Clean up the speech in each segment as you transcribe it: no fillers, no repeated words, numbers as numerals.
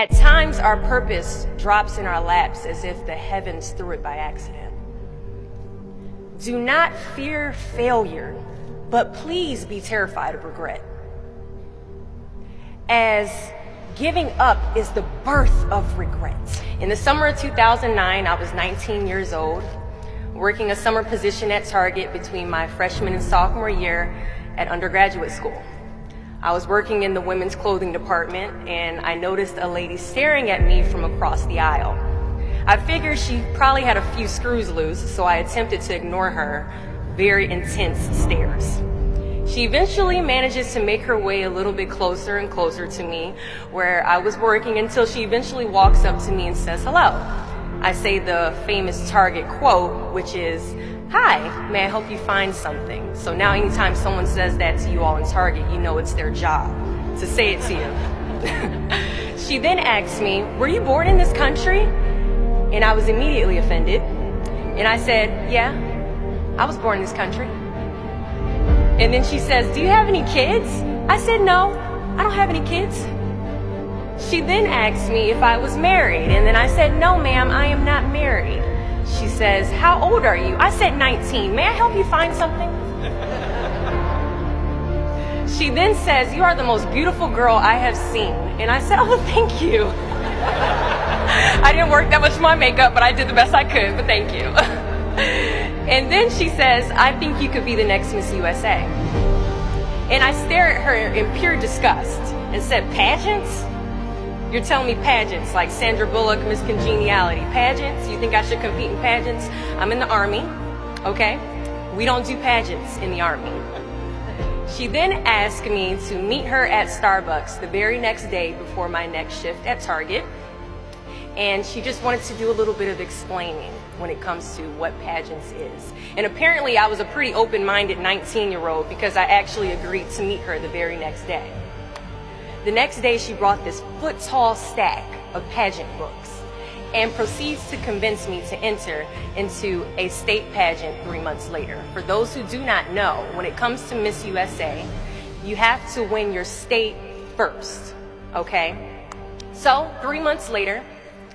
At times, our purpose drops in our laps as if the heavens threw it by accident. Do not fear failure, but please be terrified of regret. As giving up is the birth of regret. In the summer of 2009, I was 19 years old, working a summer position at Target between my freshman and sophomore year at undergraduate school. I was working in the women's clothing department, and I noticed a lady staring at me from across the aisle. I figured she probably had a few screws loose, so I attempted to ignore her very intense stares. She eventually manages to make her way a little bit closer and closer to me where I was working until she eventually walks up to me and says hello. I say the famous Target quote, which is, "Hi, may I help you find something?" So now anytime someone says that to you all in Target, you know it's their job to say it to you. She then asks me, "Were you born in this country?" And I was immediately offended. And I said, "Yeah, I was born in this country." And then she says, "Do you have any kids?" I said, "No, I don't have any kids." She then asked me if I was married, and then I said, "No, ma'am, I am not married." She says, "How old are you?" I said, 19. "May I help you find something?" She then says, "You are the most beautiful girl I have seen." And I said, "Oh, thank you." I didn't work that much on my makeup, but I did the best I could, but thank you. And then she says, "I think you could be the next Miss USA." And I stare at her in pure disgust and said, "Pageants? You're telling me pageants like Sandra Bullock, Miss Congeniality. Pageants? You think I should compete in pageants? I'm in the Army, okay? We don't do pageants in the Army." She then asked me to meet her at Starbucks the very next day before my next shift at Target. And she just wanted to do a little bit of explaining when it comes to what pageants is. And apparently I was a pretty open-minded 19-year-old because I actually agreed to meet her the very next day. The next day she brought this foot-tall stack of pageant books and proceeds to convince me to enter into a state pageant 3 months later. For those who do not know, when it comes to Miss USA, you have to win your state first, okay? So 3 months later,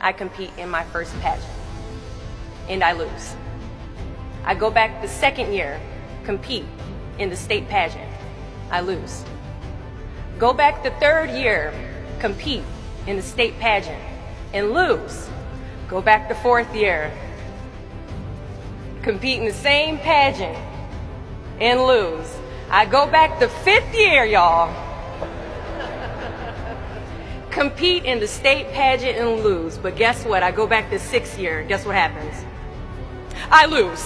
I compete in my first pageant, and I lose. I go back the second year, compete in the state pageant. I lose. Go back the third year, compete in the state pageant, and lose. Go back the fourth year, compete in the same pageant, and lose. I go back the fifth year, y'all, compete in the state pageant and lose. But guess what? I go back the sixth year. Guess what happens? I lose.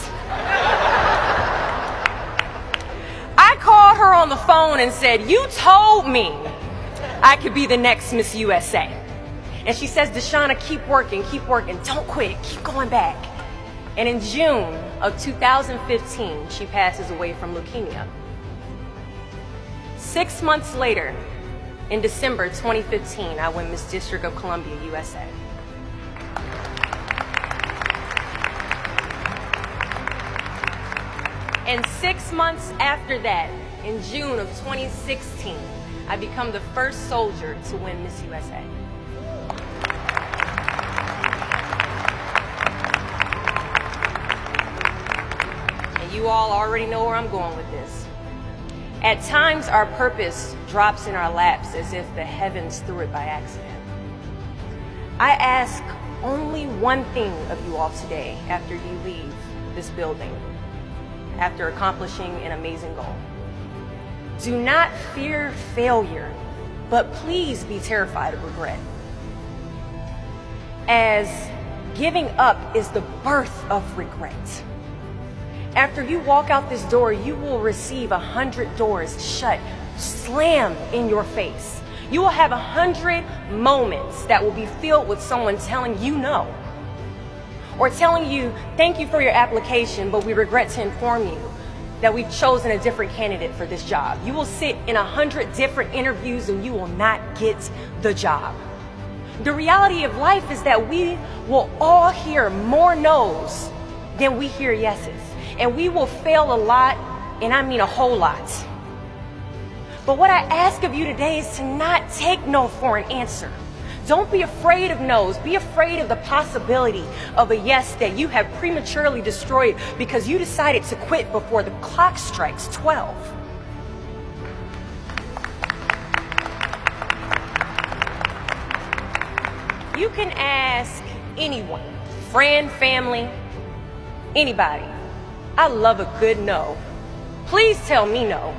I called her on the phone and said, "You told me I could be the next Miss USA." And she says, "Deshauna, keep working, don't quit, keep going back." And in June of 2015, she passes away from leukemia. 6 months later, in December 2015, I win Miss District of Columbia, USA. And 6 months after that, in June of 2016, I become the first soldier to win Miss USA. And you all already know where I'm going with this. At times, our purpose drops in our laps as if the heavens threw it by accident. I ask only one thing of you all today after you leave this building, after accomplishing an amazing goal. Do not fear failure, but please be terrified of regret. As giving up is the birth of regret. After you walk out this door, you will receive 100 doors shut, slammed in your face. You will have 100 moments that will be filled with someone telling you no, or telling you, "Thank you for your application, but we regret to inform you that we've chosen a different candidate for this job." You will sit in 100 different interviews and you will not get the job. The reality of life is that we will all hear more no's than we hear yeses. And we will fail a lot, and I mean a whole lot. But what I ask of you today is to not take no for an answer, Don't be afraid of no's. Be afraid of the possibility of a yes that you have prematurely destroyed because you decided to quit before the clock strikes 12. You can ask anyone, friend, family, anybody. I love a good no. Please tell me no.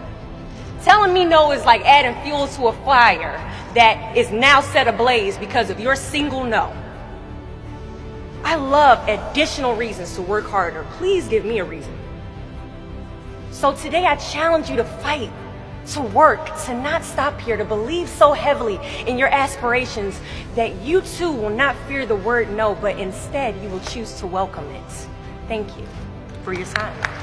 Telling me no is like adding fuel to a fire that is now set ablaze because of your single no. I love additional reasons to work harder. Please give me a reason. So today I challenge you to fight, to work, to not stop here, to believe so heavily in your aspirations that you too will not fear the word no, but instead you will choose to welcome it. Thank you for your time.